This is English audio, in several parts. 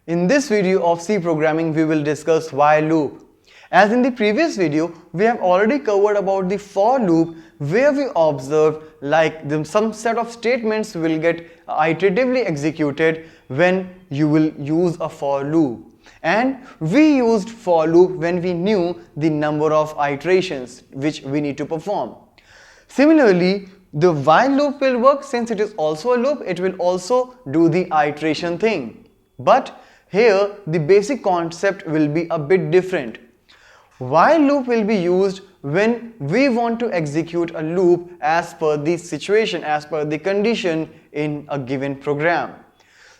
In this video of C programming, we will discuss while loop. As in the previous video, we have already covered about the for loop where we observed some set of statements will get iteratively executed when you will use a for loop. And we used for loop when we knew the number of iterations which we need to perform. Similarly, the while loop will work since it is also a loop, it will also do the iteration thing. But here the basic concept will be a bit different. While loop will be used when we want to execute a loop as per the situation, as per the condition in a given program.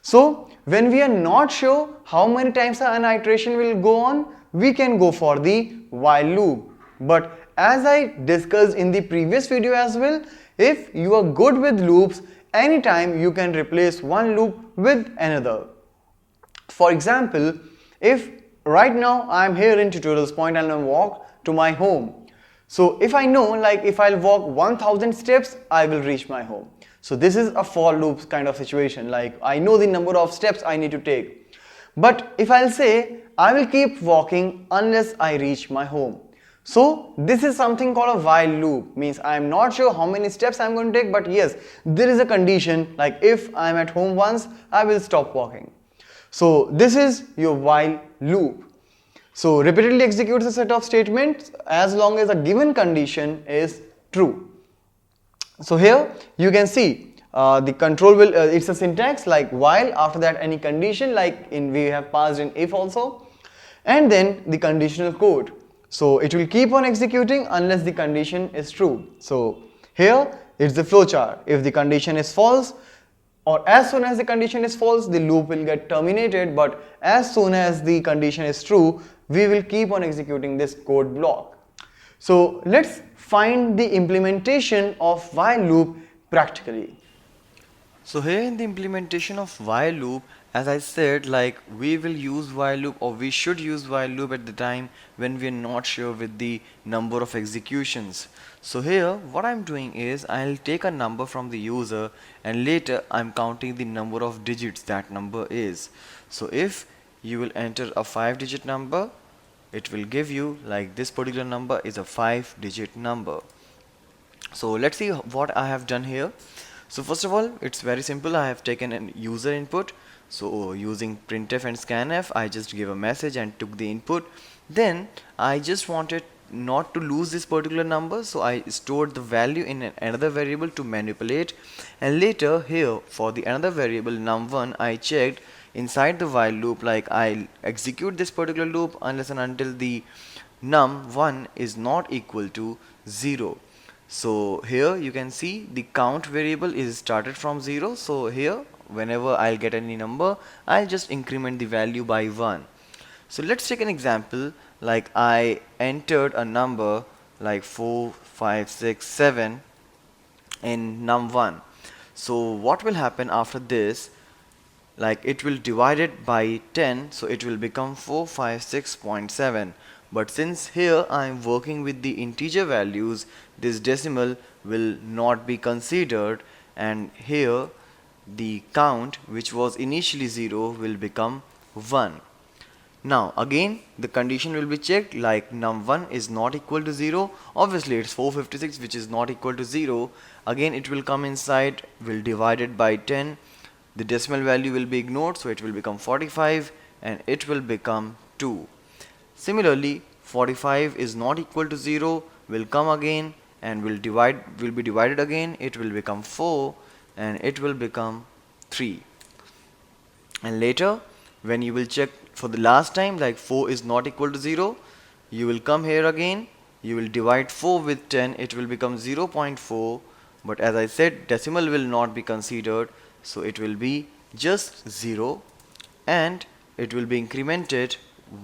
So when we are not sure how many times an iteration will go on, we can go for the while loop. But as I discussed in the previous video as well, if you are good with loops, anytime you can replace one loop with another. For example, if right now I am here in tutorials point and I walk to my home. So if I know if I'll walk 1000 steps, I will reach my home. So this is a for loop kind of situation, like I know the number of steps I need to take. But if I'll say I will keep walking unless I reach my home. So this is something called a while loop, means I am not sure how many steps I am going to take, but yes, there is a condition like if I am at home once, I will stop walking. So this is your while loop. So repeatedly executes a set of statements as long as a given condition is true. So here you can see the control will it's a syntax like while, after that any condition like we have passed in if also, and then the conditional code. So it will keep on executing unless the condition is true. So here it's the flowchart. If the condition is false, or as soon as the condition is false, the loop will get terminated, but as soon as the condition is true, we will keep on executing this code block. So let's find the implementation of while loop practically. So here in the implementation of while loop, as I said, we will use while loop, or we should use while loop at the time when we are not sure with the number of executions. So here what I'm doing is I'll take a number from the user and later I'm counting the number of digits that number is. So if you will enter a 5-digit number, it will give you this particular number is a 5-digit number. So let's see what I have done here. So first of all, it's very simple. I have taken an user input. So using printf and scanf, I just gave a message and took the input. Then I just wanted not to lose this particular number, so I stored the value in another variable to manipulate, and later here for the another variable num1, I checked inside the while loop I'll execute this particular loop unless and until the num1 is not equal to 0. So here you can see the count variable is started from 0. So here whenever I'll get any number, I'll just increment the value by 1. So let's take an example, I entered a number 4, 5, 6, 7 in num1. So what will happen after this, it will divide it by 10, so it will become 456.7. But since here I am working with the integer values, this decimal will not be considered, and here the count which was initially 0 will become 1. Now again the condition will be checked, num1 is not equal to 0. Obviously it's 456 which is not equal to 0. Again it will come inside, will divide it by 10. The decimal value will be ignored, so it will become 45 and it will become 2. Similarly, 45 is not equal to 0, will come again and will be divided again. It will become 4 and it will become 3. And later when you will check for the last time, 4 is not equal to 0, you will come here again, you will divide 4 with 10, it will become 0.4. But as I said, decimal will not be considered, so it will be just 0 and it will be incremented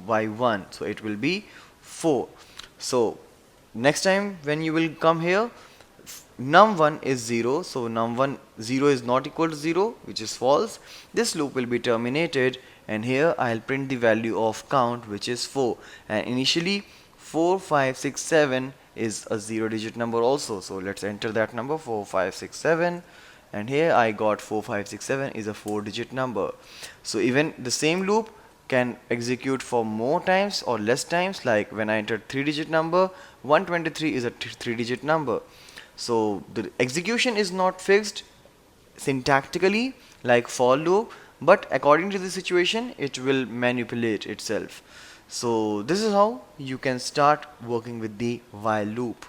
by 1, so it will be 4. So next time when you will come here, num1 is 0, so num1 0 is not equal to 0, which is false. This loop will be terminated, and here I'll print the value of count, which is 4, and initially 4, 5, 6, 7 is a 0-digit number also. So let's enter that number 4, 5, 6, 7, and here I got 4567 is a 4-digit number. So even the same loop can execute for more times or less times. Like when I entered 3-digit number, 123 is a 3-digit number. So the execution is not fixed syntactically like for loop, but according to the situation it will manipulate itself. So this is how you can start working with the while loop.